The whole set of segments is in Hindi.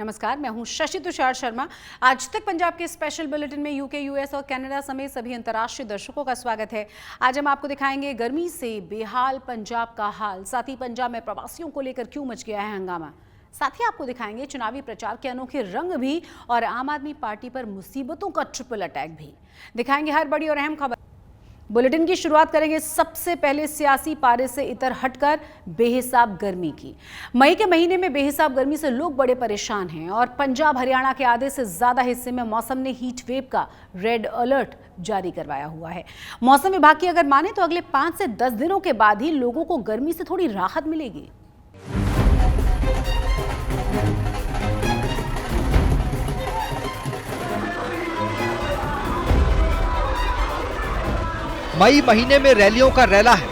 नमस्कार, मैं हूं शशि तुषार शर्मा। आज तक पंजाब के स्पेशल बुलेटिन में यूके, यूएस और कनाडा समेत सभी अंतर्राष्ट्रीय दर्शकों का स्वागत है। आज हम आपको दिखाएंगे गर्मी से बेहाल पंजाब का हाल, साथ ही पंजाब में प्रवासियों को लेकर क्यों मच गया है हंगामा। साथ ही आपको दिखाएंगे चुनावी प्रचार के अनोखे रंग भी और आम आदमी पार्टी पर मुसीबतों का ट्रिपल अटैक भी। दिखाएंगे हर बड़ी और अहम खबर। बुलेटिन की शुरुआत करेंगे सबसे पहले सियासी पारे से इतर हटकर बेहिसाब गर्मी की। मई के महीने में बेहिसाब गर्मी से लोग बड़े परेशान हैं और पंजाब हरियाणा के आधे से ज्यादा हिस्से में मौसम ने हीट वेव का रेड अलर्ट जारी करवाया हुआ है। मौसम विभाग की अगर माने तो अगले 5 से 10 दिनों के बाद ही लोगों को गर्मी से थोड़ी राहत मिलेगी। मई महीने में रैलियों का रैला है।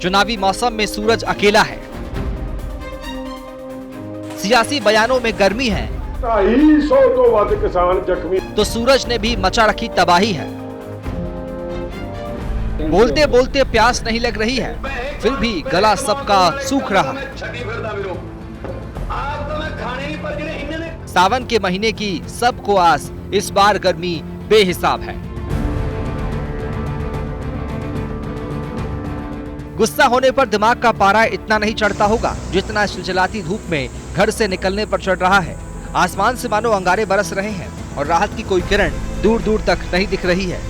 चुनावी मौसम में सूरज अकेला है। सियासी बयानों में गर्मी है 250 तो वध किसान जख्मी। तो सूरज ने भी मचा रखी तबाही है। बोलते बोलते प्यास नहीं लग रही है, फिर भी गला सबका सूख रहा है। सावन के महीने की सबको आस, इस बार गर्मी बेहिसाब है। गुस्सा होने पर दिमाग का पारा इतना नहीं चढ़ता होगा जितना चिलचिलाती धूप में घर से निकलने पर चढ़ रहा है। आसमान से मानो अंगारे बरस रहे हैं और राहत की कोई किरण दूर दूर तक नहीं दिख रही है।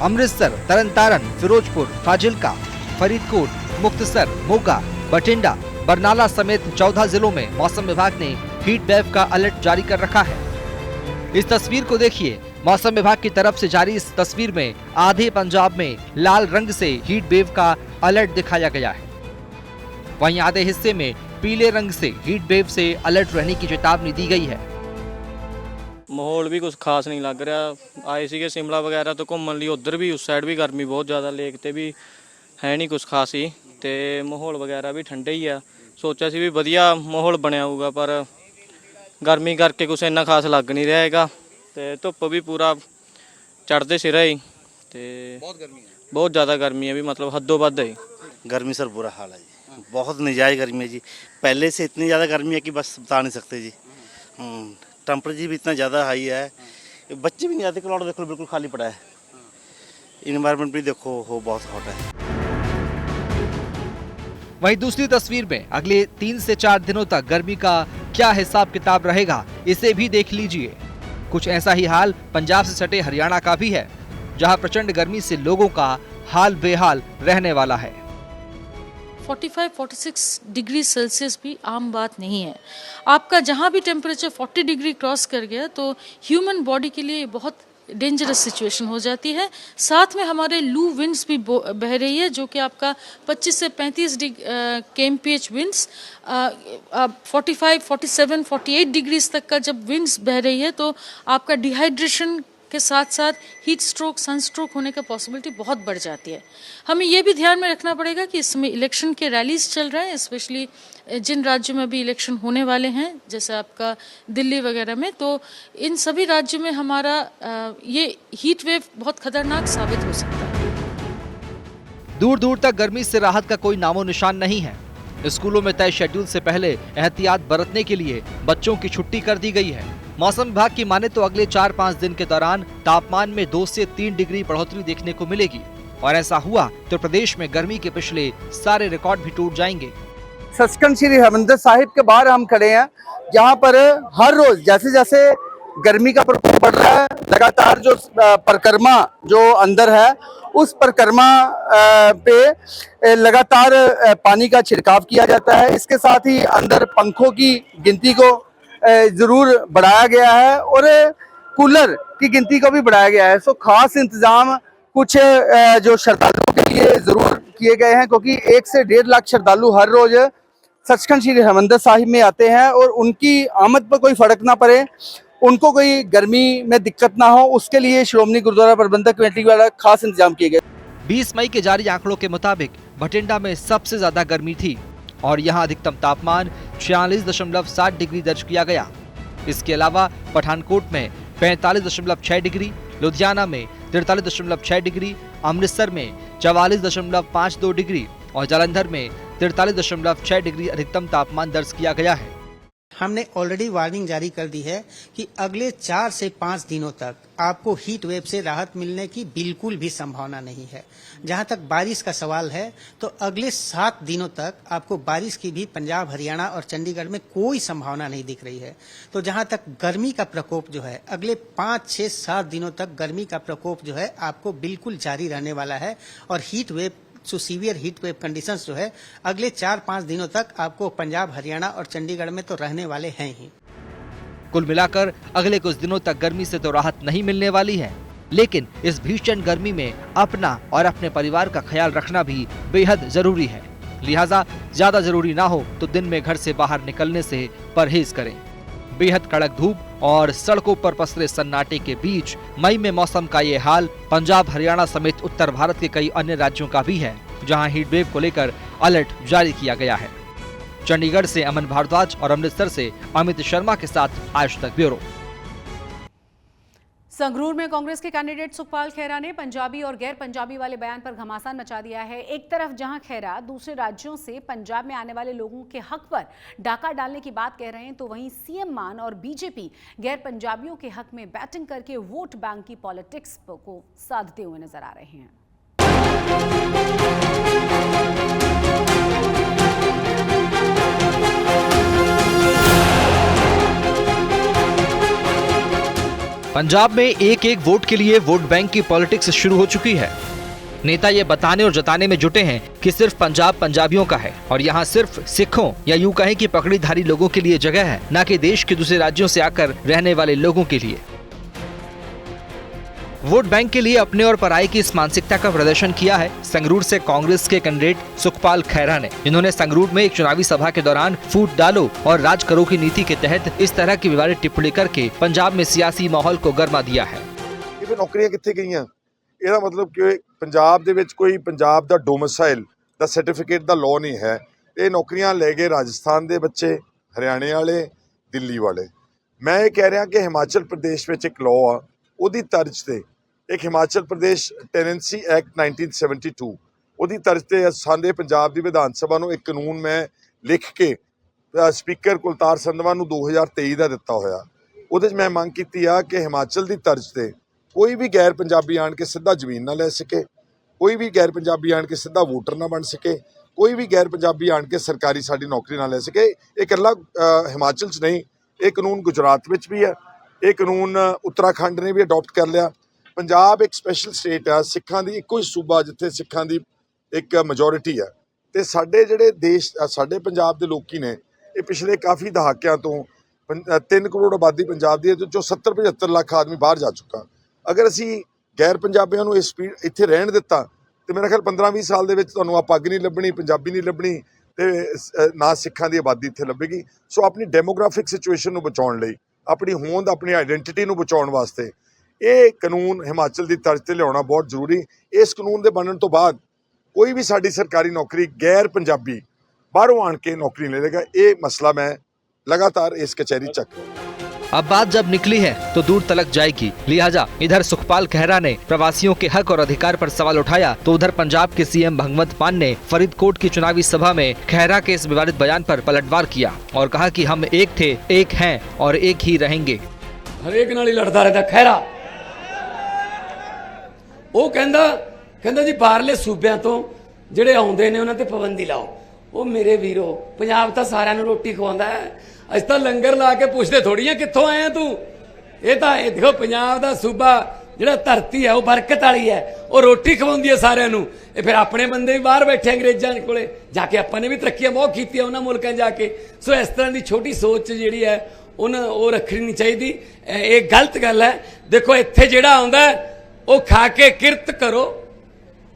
अमृतसर, तरनतारन, फिरोजपुर, फाजिल्का, फरीदकोट, मुक्तसर, मोगा, बठिंडा, बरनाला समेत 14 जिलों में मौसम विभाग ने हीट वेव का अलर्ट जारी कर रखा है। इस तस्वीर को देखिए। मौसम विभाग की तरफ से जारी इस तस्वीर में आधे पंजाब में लाल रंग से हीट वेव का अलर्ट दिखाया गया है, वहीं आधे हिस्से में पीले रंग से हीट वेव से अलर्ट रहने की चेतावनी दी गई है। माहौल भी कुछ खास नहीं लग रहा। आए सी शिमला वगैरह तो घूमन लिए, उधर भी उस साइड भी गर्मी बहुत ज़्यादा, लेक ते भी है नहीं कुछ खास ही, ते माहौल वगैरह भी ठंडे ही है। सोचा सी भी वधिया माहौल बनया होगा, पर गर्मी करके कुछ इन्ना खास लग नहीं रहेगा। ते धुप्प भी पूरा चढ़ते सिर ही, ते बहुत ज़्यादा गर्मी है भी, मतलब हदों वध है। गर्मी सर बुरा हाल है जी, बहुत नजायज़ गर्मी है जी। पहले से इतनी ज़्यादा गर्मी है कि बस बता नहीं सकते जी। टेम्परेचर भी इतना ज़्यादा हाई है, बच्चे भी नहीं आते। क्लाउड देखो बिल्कुल खाली पड़ा है। इन्वायरमेंट भी देखो हो बहुत हॉट है। वहीं दूसरी तस्वीर में अगले 3 से 4 दिनों तक गर्मी का क्या हिसाब किताब रहेगा, इसे भी देख लीजिए। कुछ ऐसा ही हाल पंजाब से सटे हरियाणा का भी है, जहां प्रचंड गर्मी से लोगों का हाल बेहाल रहने वाला है। 45-46 डिग्री सेल्सियस भी आम बात नहीं है। आपका जहां भी टेम्परेचर 40 डिग्री क्रॉस कर गया तो ह्यूमन बॉडी के लिए बहुत डेंजरस सिचुएशन हो जाती है। साथ में हमारे लू विंड्स भी बह रही है, जो कि आपका 25 से 35 kmph विंड्स, 45, 47, 48 डिग्रीज तक का जब विंड्स बह रही है तो आपका डिहाइड्रेशन के साथ साथ हीट स्ट्रोक, सनस्ट्रोक होने का पॉसिबिलिटी बहुत बढ़ जाती है। हमें यह भी ध्यान में रखना पड़ेगा कि इस समय इलेक्शन के रैलीज चल रहे हैं, स्पेशली जिन राज्यों में भी इलेक्शन होने वाले हैं, जैसे आपका दिल्ली वगैरह में, तो इन सभी राज्यों में हमारा ये हीट वेव बहुत खतरनाक साबित हो सकता है। दूर दूर तक गर्मी से राहत का कोई नामो निशान नहीं है। स्कूलों में तय शेड्यूल से पहले एहतियात बरतने के लिए बच्चों की छुट्टी कर दी गई है। मौसम विभाग की माने तो अगले 4-5 दिन के दौरान तापमान में 2 से 3 डिग्री बढ़ोतरी देखने को मिलेगी, और ऐसा हुआ तो प्रदेश में गर्मी के पिछले सारे रिकॉर्ड भी टूट जाएंगे। सचखंड श्री हरिमंदिर साहिब के बाहर हम खड़े हैं, जहां पर हर रोज जैसे जैसे गर्मी का प्रकोप बढ़ रहा है, लगातार जो परिक्रमा जो अंदर है उस परिक्रमा पे लगातार पानी का छिड़काव किया जाता है। इसके साथ ही अंदर पंखों की गिनती को जरूर बढ़ाया गया है और कूलर की गिनती को भी बढ़ाया गया है। सो खास इंतजाम कुछ जो श्रद्धालुओं के लिए जरूर किए गए हैं, क्योंकि 1 से 1.5 लाख श्रद्धालु हर रोज सचखंड श्री हरिमंदिर साहिब में आते हैं और उनकी आमद पर कोई फर्क ना पड़े, उनको कोई गर्मी में दिक्कत ना हो, उसके लिए श्रोमणी गुरुद्वारा प्रबंधक कमेटी द्वारा खास इंतजाम किए गए। 20 मई के जारी आंकड़ों के मुताबिक बठिंडा में सबसे ज्यादा गर्मी थी और यहां अधिकतम तापमान 46.7 डिग्री दर्ज किया गया। इसके अलावा पठानकोट में 45.6 डिग्री, लुधियाना में 43.6 डिग्री, अमृतसर में 44.52 डिग्री और जालंधर में 43.6 डिग्री अधिकतम तापमान दर्ज किया गया है। हमने ऑलरेडी वार्निंग जारी कर दी है कि अगले 4 से 5 दिनों तक आपको हीट वेव से राहत मिलने की बिल्कुल भी संभावना नहीं है। जहां तक बारिश का सवाल है तो अगले 7 दिनों तक आपको बारिश की भी पंजाब, हरियाणा और चंडीगढ़ में कोई संभावना नहीं दिख रही है। तो जहां तक गर्मी का प्रकोप जो है, अगले 5, 6, 7 दिनों तक गर्मी का प्रकोप जो है आपको बिल्कुल जारी रहने वाला है और heat wave severe heat wave conditions जो है अगले 4-5 दिनों तक आपको पंजाब, हरियाणा और चंडीगढ़ में तो रहने वाले हैं ही। कुल मिलाकर अगले कुछ दिनों तक गर्मी से तो राहत नहीं मिलने वाली है, लेकिन इस भीषण गर्मी में अपना और अपने परिवार का ख्याल रखना भी बेहद जरूरी है। लिहाजा ज्यादा जरूरी ना हो तो दिन में घर से बाहर निकलने से परहेज करें। बेहद कड़क धूप और सड़कों पर पसरे सन्नाटे के बीच मई में मौसम का ये हाल पंजाब, हरियाणा समेत उत्तर भारत के कई अन्य राज्यों का भी है, जहां हीट वेव को लेकर अलर्ट जारी किया गया है। चंडीगढ़ से अमन भारद्वाज और अमृतसर से अमित शर्मा के साथ आज तक ब्यूरो। संगरूर में कांग्रेस के कैंडिडेट सुखपाल खैरा ने पंजाबी और गैर पंजाबी वाले बयान पर घमासान मचा दिया है। एक तरफ जहां खैरा दूसरे राज्यों से पंजाब में आने वाले लोगों के हक पर डाका डालने की बात कह रहे हैं, तो वहीं सीएम मान और बीजेपी गैर पंजाबियों के हक में बैटिंग करके वोट बैंक की पॉलिटिक्स को साधते हुए नजर आ रहे हैं। पंजाब में एक एक वोट के लिए वोट बैंक की पॉलिटिक्स शुरू हो चुकी है। नेता ये बताने और जताने में जुटे हैं कि सिर्फ पंजाब पंजाबियों का है और यहाँ सिर्फ सिखों या यूं कहें कि पगड़ीधारी लोगों के लिए जगह है, न कि देश के दूसरे राज्यों से आकर रहने वाले लोगों के लिए। वोट बैंक के लिए अपने और पराई की इस मानसिकता का प्रदर्शन किया है संगरूर से कांग्रेस के कैंडिडेट सुखपाल खैरा ने, जिन्होंने संगरूर में एक चुनावी सभा के दौरान फूट डालो और राज करो की नीति के तहत इस तरह की विवादित टिप्पणी करके पंजाब में सियासी माहौल को गर्मा दिया है। ਇਹ ਨੌਕਰੀਆਂ ਕਿੱਥੇ ਗਈਆਂ? ਇਹਦਾ ਮਤਲਬ ਕਿ ਪੰਜਾਬ ਦੇ ਵਿੱਚ ਕੋਈ ਪੰਜਾਬ ਦਾ ਡੋਮਿਸਾਈਲ ਦਾ ਸਰਟੀਫਿਕੇਟ ਦਾ ਲਾਅ ਨਹੀਂ ਹੈ। ਇਹ ਨੌਕਰੀਆਂ ਲੈ ਗਏ ਰਾਜਸਥਾਨ ਦੇ ਬੱਚੇ, ਹਰਿਆਣੇ ਵਾਲੇ, ਦਿੱਲੀ ਵਾਲੇ। ਮੈਂ ਇਹ ਕਹਿ ਰਿਹਾ ਕਿ ਹਿਮਾਚਲ ਪ੍ਰਦੇਸ਼ ਵਿੱਚ ਇੱਕ ਲਾਅ ਆ, ਉਹਦੀ ਤਰਜ਼ ਤੇ ਇੱਕ ਹਿਮਾਚਲ ਪ੍ਰਦੇਸ਼ ਟੈਨੈਂਸੀ ਐਕਟ 1972 ਉਹਦੀ ਤਰਜ਼ ਤੇ ਸਾਡੇ ਪੰਜਾਬ ਦੀ ਵਿਧਾਨ ਸਭਾ ਨੂੰ ਇੱਕ ਕਾਨੂੰਨ ਮੈਂ ਲਿਖ ਕੇ ਸਪੀਕਰ ਕੁਲਤਾਰ ਸੰਧਵਾ ਨੂੰ 2023 ਦਾ ਦਿੱਤਾ ਹੋਇਆ। ਉਹਦੇ 'ਚ ਮੈਂ ਮੰਗ ਕੀਤੀ ਆ ਕਿ ਹਿਮਾਚਲ ਦੀ ਤਰਜ਼ ਤੇ ਕੋਈ ਵੀ ਗੈਰ ਪੰਜਾਬੀ ਆਣ ਕੇ ਸਿੱਧਾ ਜ਼ਮੀਨ ਨਾ ਲੈ ਸਕੇ, ਕੋਈ ਵੀ ਗੈਰ ਪੰਜਾਬੀ ਆਣ ਕੇ ਸਿੱਧਾ ਵੋਟਰ ਨਾ ਬਣ ਸਕੇ, ਕੋਈ ਵੀ ਗੈਰ ਪੰਜਾਬੀ ਆਣ ਕੇ ਸਰਕਾਰੀ ਸਾਡੀ ਨੌਕਰੀ ਨਾ ਲੈ ਸਕੇ। ਇਹ ਇਕੱਲਾ ਹਿਮਾਚਲ 'ਚ ਨਹੀਂ, ਇਹ ਕਾਨੂੰਨ ਗੁਜਰਾਤ ਵਿੱਚ ਵੀ ਹੈ, ਇਹ ਕਾਨੂੰਨ ਉੱਤਰਾਖੰਡ ਨੇ ਵੀ ਅਡਾਪਟ ਕਰ ਲਿਆ। ਪੰਜਾਬ ਇੱਕ ਸਪੈਸ਼ਲ ਸਟੇਟ ਆ, ਸਿੱਖਾਂ ਦੀ ਇੱਕੋ ਹੀ ਸੂਬਾ ਜਿੱਥੇ ਸਿੱਖਾਂ ਦੀ ਇੱਕ ਮੈਜੋਰਿਟੀ ਆ, ਤੇ ਸਾਡੇ ਜਿਹੜੇ ਦੇਸ਼ ਸਾਡੇ ਪੰਜਾਬ ਦੇ ਲੋਕੀ ਨੇ ਇਹ ਪਿਛਲੇ ਕਾਫੀ ਦਹਾਕਿਆਂ ਤੋਂ 3 ਕਰੋੜ ਆਬਾਦੀ ਪੰਜਾਬ ਦੀ ਹੈ, ਜੋ 70-75 ਲੱਖ ਆਦਮੀ ਬਾਹਰ ਜਾ ਚੁੱਕਾ। ਅਗਰ ਅਸੀਂ ਗੈਰ ਪੰਜਾਬੀਆਂ ਨੂੰ ਇਸ ਇੱਥੇ ਰਹਿਣ ਦਿੱਤਾ ਤੇ ਮੇਰਾ ਖਿਆਲ 15-20 ਸਾਲ ਦੇ ਵਿੱਚ ਤੁਹਾਨੂੰ ਆ ਪੱਗ ਨਹੀਂ ਲੱਭਣੀ, ਪੰਜਾਬੀ ਨਹੀਂ ਲੱਭਣੀ ਤੇ ਨਾ ਸਿੱਖਾਂ ਦੀ ਆਬਾਦੀ ਇੱਥੇ ਲੱਭੇਗੀ। ਸੋ ਆਪਣੀ ਡੈਮੋਗ੍ਰਾਫਿਕ ਸਿਚੁਏਸ਼ਨ ਨੂੰ ਬਚਾਉਣ ਲਈ, ਆਪਣੀ ਹੋਂਦ, ਆਪਣੀ ਆਈਡੈਂਟੀਟੀ ਨੂੰ ਬਚਾਉਣ ਵਾਸਤੇ ਇਹ ਕਾਨੂੰਨ ਹਿਮਾਚਲ ਦੀ ਤਰਜ਼ ਤੇ ਲਿਆਉਣਾ ਬਹੁਤ ਜ਼ਰੂਰੀ। ਇਸ ਕਾਨੂੰਨ ਦੇ ਬਣਨ ਤੋਂ ਬਾਅਦ ਕੋਈ ਵੀ ਸਾਡੀ ਸਰਕਾਰੀ ਨੌਕਰੀ ਗੈਰ ਪੰਜਾਬੀ ਬਾਹਰੋਂ आन के नौकरी ले लेगा। ये मसला मैं लगातार इस कचहरी चक। अब बात जब निकली है तो दूर तलक जाएगी, लिहाजा इधर सुखपाल खैरा ने प्रवासियों के हक और अधिकार पर सवाल उठाया, तो उधर पंजाब के सीएम भगवंत मान ने फरीदकोट की चुनावी सभा में खैरा के इस विवादित बयान पर पलटवार किया और कहा कि हम एक थे, एक हैं और एक ही रहेंगे। हर एक नाल ही लड़ता रहता खैरा। वो कहंदा जी बाहरले सूबियां तो ਜਿਹੜੇ ਆਉਂਦੇ ਨੇ ਉਹਨਾਂ ਤੇ ਪਾਬੰਦੀ ਲਾਓ। ਉਹ ਮੇਰੇ ਵੀਰੋ, ਪੰਜਾਬ ਤਾਂ ਸਾਰਿਆਂ ਨੂੰ ਰੋਟੀ ਖਵਾਉਂਦਾ ਹੈ। ਅਸੀਂ ਤਾਂ ਲੰਗਰ ਲਾ ਕੇ ਪੁੱਛਦੇ ਥੋੜੀ ਆ ਕਿੱਥੋਂ ਆਇਆ ਤੂੰ। ਇਹ ਤਾਂ ਇਹ ਦੇਖੋ ਪੰਜਾਬ ਦਾ ਸੂਬਾ ਜਿਹੜਾ ਧਰਤੀ ਹੈ ਉਹ ਬਰਕਤ ਵਾਲੀ ਹੈ, ਉਹ ਰੋਟੀ ਖਵਾਉਂਦੀ ਹੈ ਸਾਰਿਆਂ ਨੂੰ। ਇਹ ਫਿਰ ਆਪਣੇ ਬੰਦੇ ਵੀ ਬਾਹਰ ਬੈਠੇ ਅੰਗਰੇਜ਼ਾਂ ਕੋਲੇ ਜਾ ਕੇ ਆਪਾਂ ਨੇ ਵੀ ਤਰੱਕੀਆਂ ਬਹੁਤ ਕੀਤੀਆਂ ਉਹਨਾਂ ਮੁਲਕਾਂ ਜਾ ਕੇ। ਸੋ ਇਸ ਤਰ੍ਹਾਂ ਦੀ ਛੋਟੀ ਸੋਚ ਜਿਹੜੀ ਹੈ ਉਹ ਰੱਖਣੀ ਨਹੀਂ ਚਾਹੀਦੀ। ਇਹ ਗਲਤ ਗੱਲ ਹੈ। ਦੇਖੋ ਇੱਥੇ ਜਿਹੜਾ ਆਉਂਦਾ ਉਹ ਖਾ ਕੇ ਕਿਰਤ ਕਰੋ,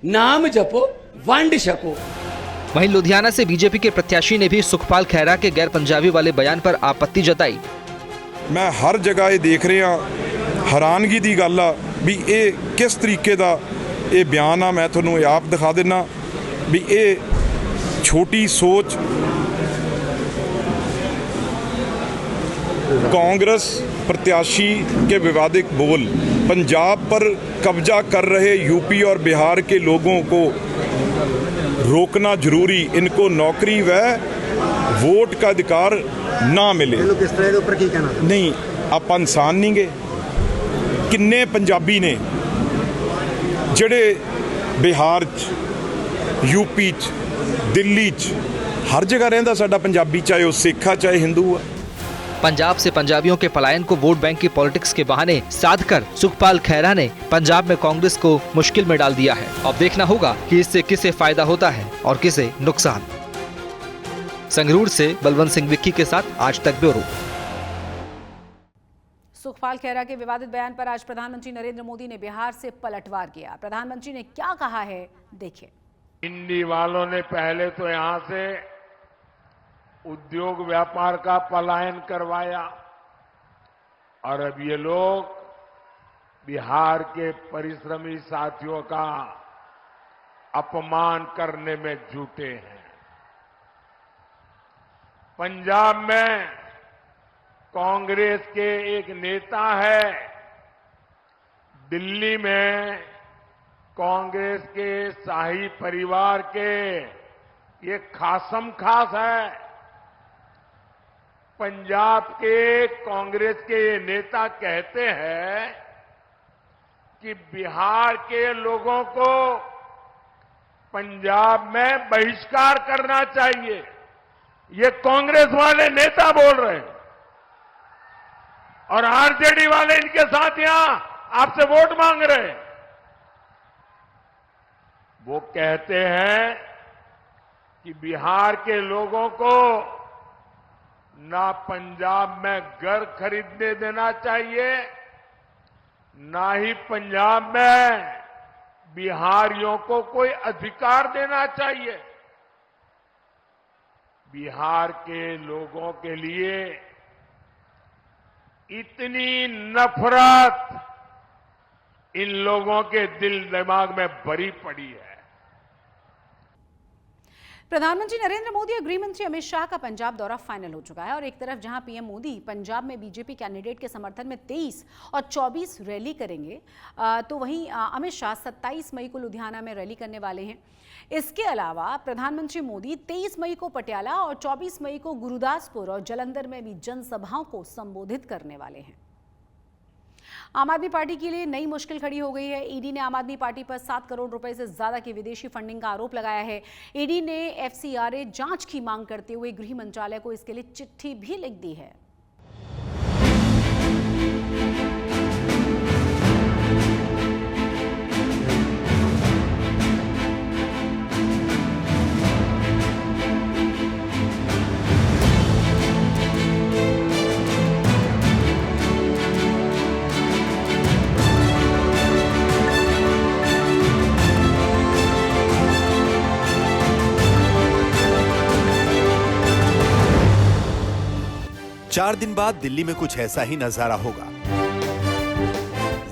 नाम जपो, वंड छको। वहीं लुधियाना से बीजेपी के प्रत्याशी ने भी सुखपाल खैरा के गैर पंजाबी वाले बयान पर आपत्ति जताई। मैं हर जगह ये देख रहा, हैरानगी की गल आ भी ये किस तरीके का ये बयान आ। मैं थोनों आप दिखा देना भी ये छोटी सोच कांग्रेस प्रत्याशी के विवादित बोल पंजाब पर कब्जा कर रहे यूपी और बिहार के लोगों को रोकना जरूरी, इनको नौकरी व वोट का अधिकार ना मिले। किस तरह के ऊपर की कहना नहीं, ਆਪਾਂ ਇਨਸਾਨ ਨਹੀਂ ਗੇ। ਕਿੰਨੇ ਪੰਜਾਬੀ ਨੇ ਜਿਹੜੇ ਬਿਹਾਰ 'ਚ, यूपी 'ਚ, ਦਿੱਲੀ 'ਚ, हर जगह रहता साडा पंजाबी, चाहे वो सिख आ चाहे हिंदू आ। पंजाब से पंजाबियों के पलायन को वोट बैंक की पॉलिटिक्स के बहाने साधकर सुखपाल खैरा ने पंजाब में कांग्रेस को मुश्किल में डाल दिया है। अब देखना होगा कि इससे किसे फायदा होता है और किसे नुकसान। संगरूर से बलवंत सिंह विक्की के साथ आज तक ब्यूरो। सुखपाल खैरा के विवादित बयान पर आज प्रधानमंत्री नरेंद्र मोदी ने बिहार से पलटवार किया। प्रधानमंत्री ने क्या कहा है, देखिए। हिंदी वालों ने पहले तो यहां से उद्योग व्यापार का पलायन करवाया और अब ये लोग बिहार के परिश्रमी साथियों का अपमान करने में जुटे हैं। पंजाब में कांग्रेस के एक नेता है, दिल्ली में कांग्रेस के शाही परिवार के ये खासम खास है। पंजाब के कांग्रेस के ये नेता कहते हैं कि बिहार के लोगों को पंजाब में बहिष्कार करना चाहिए। ये कांग्रेस वाले नेता बोल रहे हैं और आरजेडी वाले इनके साथ यहां आपसे वोट मांग रहे हैं। वो कहते हैं कि बिहार के लोगों को ना पंजाब में घर खरीदने देना चाहिए, ना ही पंजाब में बिहारियों को कोई अधिकार देना चाहिए। बिहार के लोगों के लिए इतनी नफरत इन लोगों के दिल दिमाग में भरी पड़ी है। प्रधानमंत्री नरेंद्र मोदी और गृह मंत्री अमित शाह का पंजाब दौरा फाइनल हो चुका है और एक तरफ जहां पीएम मोदी पंजाब में बीजेपी कैंडिडेट के समर्थन में 23 और 24 रैली करेंगे, तो वहीं अमित शाह 27 मई को लुधियाना में रैली करने वाले हैं। इसके अलावा प्रधानमंत्री मोदी 23 मई को पटियाला और 24 मई को गुरुदासपुर और जालंधर में भी जनसभाओं को संबोधित करने वाले हैं। आम आदमी पार्टी के लिए नई मुश्किल खड़ी हो गई है। ईडी ने आम आदमी पार्टी पर 7 करोड़ रुपए से ज्यादा की विदेशी फंडिंग का आरोप लगाया है। ईडी ने एफसीआरए जांच की मांग करते हुए गृह मंत्रालय को इसके लिए चिट्ठी भी लिख दी है। चार दिन बाद दिल्ली में कुछ ऐसा ही नजारा होगा।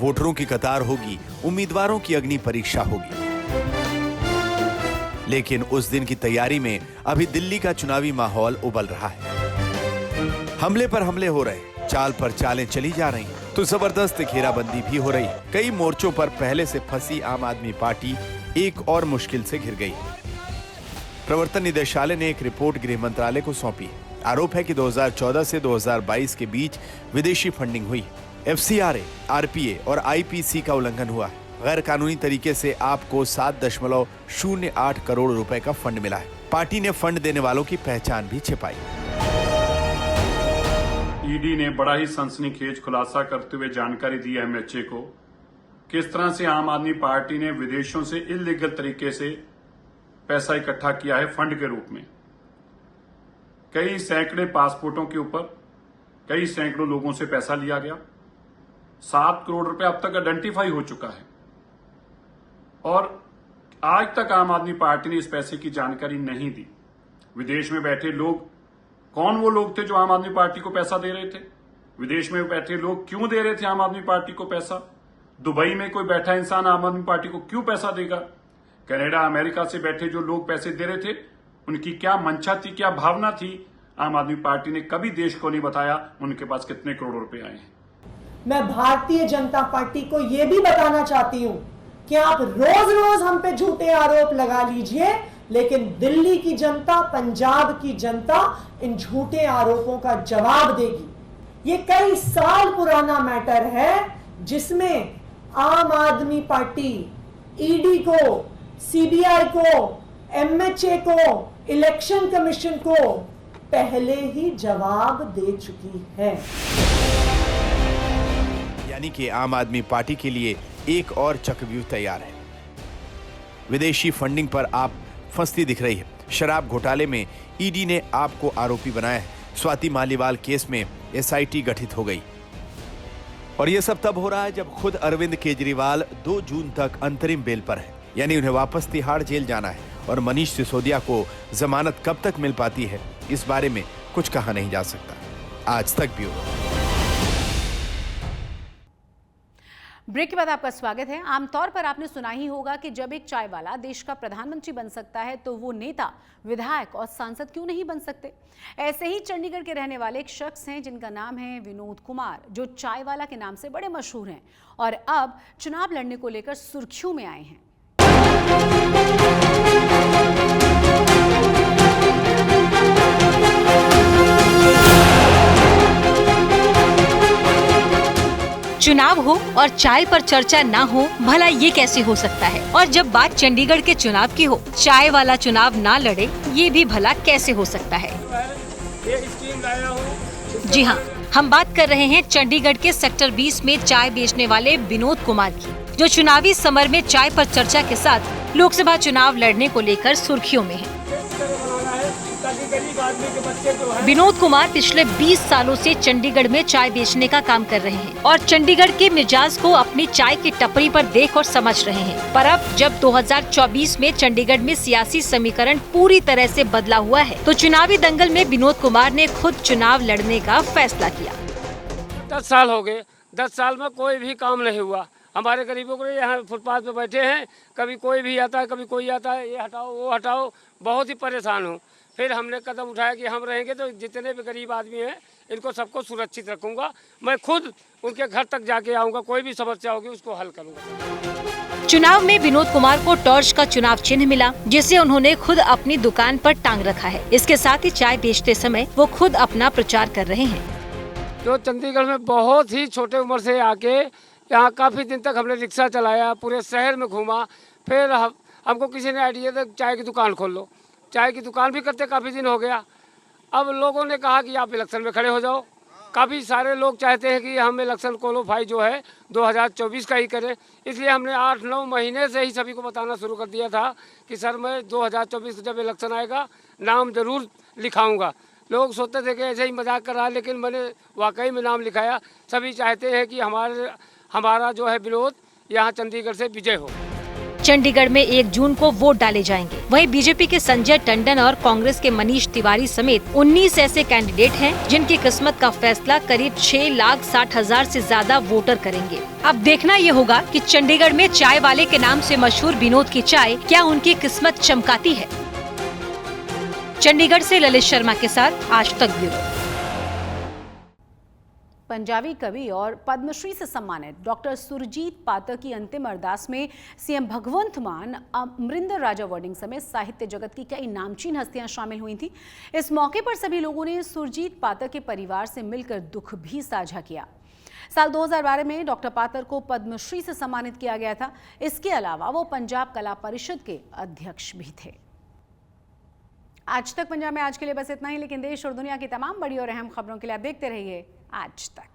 वोटरों की कतार होगी, उम्मीदवारों की अग्नि परीक्षा होगी। लेकिन उस दिन की तैयारी में अभी दिल्ली का चुनावी माहौल उबल रहा है। हमले पर हमले हो रहे, चाल पर चालें चली जा रही, तो जबरदस्त घेराबंदी भी हो रही। कई मोर्चों पर पहले से फंसी आम आदमी पार्टी एक और मुश्किल से घिर गई। प्रवर्तन निदेशालय ने एक रिपोर्ट गृह मंत्रालय को सौंपी। आरोप है कि 2014 से 2022 के बीच विदेशी फंडिंग हुई। एफसीआरए, आरपीए और आईपीसी का उल्लंघन हुआ। गैर कानूनी तरीके से आपको 7.08 करोड़ रुपए का फंड मिला है। पार्टी ने फंड देने वालों की पहचान भी छिपाई। ईडी ने बड़ा ही सनसनीखेज खुलासा करते हुए जानकारी दी है एमएचए को, किस तरह से आम आदमी पार्टी ने विदेशों से इलीगल तरीके से पैसा इकट्ठा किया है फंड के रूप में। कई सैकड़े पासपोर्टों के ऊपर कई सैकड़ों लोगों से पैसा लिया गया। 7 करोड़ रुपए अब तक आइडेंटिफाई हो चुका है और आज तक आम आदमी पार्टी ने इस पैसे की जानकारी नहीं दी। विदेश में बैठे लोग, कौन वो लोग थे जो आम आदमी पार्टी को पैसा दे रहे थे? विदेश में बैठे लोग क्यों दे रहे थे आम आदमी पार्टी को पैसा? दुबई में कोई बैठा इंसान आम आदमी पार्टी को क्यों पैसा देगा? कनाडा, अमेरिका से बैठे जो लोग पैसे दे रहे थे, उनकी क्या मंशा थी, क्या भावना थी? आम आदमी पार्टी ने कभी देश को नहीं बताया उनके पास कितने करोड़ रुपए आए हैं। मैं भारतीय जनता पार्टी को यह भी बताना चाहती हूं कि आप रोज रोज हम पे झूठे आरोप लगा लीजिए, लेकिन दिल्ली की जनता, पंजाब की जनता इन झूठे आरोपों का जवाब देगी। ये कई साल पुराना मैटर है जिसमें आम आदमी पार्टी ईडी को, सीबीआई को, एमएचए को, इलेक्शन कमीशन को पहले ही जवाब दे चुकी है। यानी कि आम आदमी पार्टी के लिए एक और चक्रव्यूह तैयार है। विदेशी फंडिंग पर आप फंसती दिख रही है। शराब घोटाले में ईडी ने आपको आरोपी बनाया है। स्वाति मालीवाल केस में एसआईटी गठित हो गई। और यह सब तब हो रहा है जब खुद अरविंद केजरीवाल 2 जून तक अंतरिम बेल पर है, यानी उन्हें वापस तिहाड़ जेल जाना है। और मनीष सिसोदिया को जमानत कब तक मिल पाती है, इस बारे में कुछ कहा नहीं जा सकता। आज तक ब्यूरो। ब्रेक के बाद आपका स्वागत है। आमतौर पर आपने सुना ही होगा कि जब एक चाय वाला देश का प्रधानमंत्री बन सकता है तो वो नेता, विधायक और सांसद क्यों नहीं बन सकते। ऐसे ही चंडीगढ़ के रहने वाले एक शख्स हैं जिनका नाम है विनोद कुमार, जो चाय वाला के नाम से बड़े मशहूर हैं और अब चुनाव लड़ने को लेकर सुर्खियों में आए हैं। चुनाव हो और चाय पर चर्चा ना हो, भला ये कैसे हो सकता है। और जब बात चंडीगढ़ के चुनाव की हो, चाय वाला चुनाव ना लड़े, ये भी भला कैसे हो सकता है। जी हाँ, हम बात कर रहे हैं चंडीगढ़ के सेक्टर 20 में चाय बेचने वाले विनोद कुमार की, जो चुनावी समर में चाय पर चर्चा के साथ लोकसभा चुनाव लड़ने को लेकर सुर्खियों में है। विनोद कुमार पिछले 20 सालों से चंडीगढ़ में चाय बेचने का काम कर रहे हैं और चंडीगढ़ के मिजाज को अपनी चाय की टपरी पर देख और समझ रहे हैं। पर अब जब 2024 में चंडीगढ़ में सियासी समीकरण पूरी तरह से बदला हुआ है, तो चुनावी दंगल में विनोद कुमार ने खुद चुनाव लड़ने का फैसला किया। 10 साल हो गए, 10 साल में कोई भी काम नहीं हुआ। हमारे गरीबों को यहाँ फुटपाथ पे बैठे हैं, कभी कोई भी आता है, कभी कोई आता है, ये हटाओ वो हटाओ, बहुत ही परेशान हूँ। फिर हमने कदम उठाया कि हम रहेंगे तो जितने भी गरीब आदमी हैं इनको सबको सुरक्षित रखूंगा। मैं खुद उनके घर तक जाके आऊँगा, कोई भी समस्या होगी उसको हल करूँगा। चुनाव में विनोद कुमार को टॉर्च का चुनाव चिन्ह मिला, जिसे उन्होंने खुद अपनी दुकान पर टांग रखा है। इसके साथ ही चाय बेचते समय वो खुद अपना प्रचार कर रहे हैं। जो चंडीगढ़ में बहुत ही छोटे उम्र से आके यहाँ काफ़ी दिन तक हमने रिक्शा चलाया, पूरे शहर में घूमा। फिर हमको किसी ने आइडिया दिया चाय की दुकान खोल लो। चाय की दुकान भी करते काफ़ी दिन हो गया। अब लोगों ने कहा कि आप इलेक्शन में खड़े हो जाओ। काफ़ी सारे लोग चाहते हैं कि हम इलेक्शन क्वालिफाई जो है 2024 का ही करें, इसलिए हमने 8-9 महीने से ही सभी को बताना शुरू कर दिया था कि सर मैं 2024 जब इलेक्शन आएगा नाम ज़रूर लिखाऊंगा। लोग सोचते थे कि ऐसे ही मजाक कर रहा है, लेकिन मैंने वाकई में नाम लिखाया। सभी चाहते हैं कि हमारा जो है विनोद यहाँ चंडीगढ़ से विजय हो। चंडीगढ़ में 1 जून को वोट डाले जाएंगे। वहीं बीजेपी के संजय टंडन और कांग्रेस के मनीष तिवारी समेत 19 ऐसे कैंडिडेट हैं जिनकी किस्मत का फैसला करीब 6,60,000 से ज्यादा वोटर करेंगे। अब देखना ये होगा कि चंडीगढ़ में चाय वाले के नाम से मशहूर विनोद की चाय क्या उनकी किस्मत चमकाती है। चंडीगढ़ से ललित शर्मा के साथ आज तक ब्यूरो। पंजाबी कवि और पद्मश्री से सम्मानित डॉक्टर सुरजीत पातर की अंतिम अरदास में सीएम भगवंत मान, अमरिंदर राजा वर्डिंग समेत साहित्य जगत की कई नामचीन हस्तियां शामिल हुई थीं। इस मौके पर सभी लोगों ने सुरजीत पातर के परिवार से मिलकर दुख भी साझा किया। साल 2012 में डॉक्टर पातर को पद्मश्री से सम्मानित किया गया था। इसके अलावा वो पंजाब कला परिषद के अध्यक्ष भी थे। आज तक पंजाब में आज के लिए बस इतना ही, लेकिन देश और दुनिया की तमाम बड़ी और अहम खबरों के लिए आप देखते रहिए आज तक।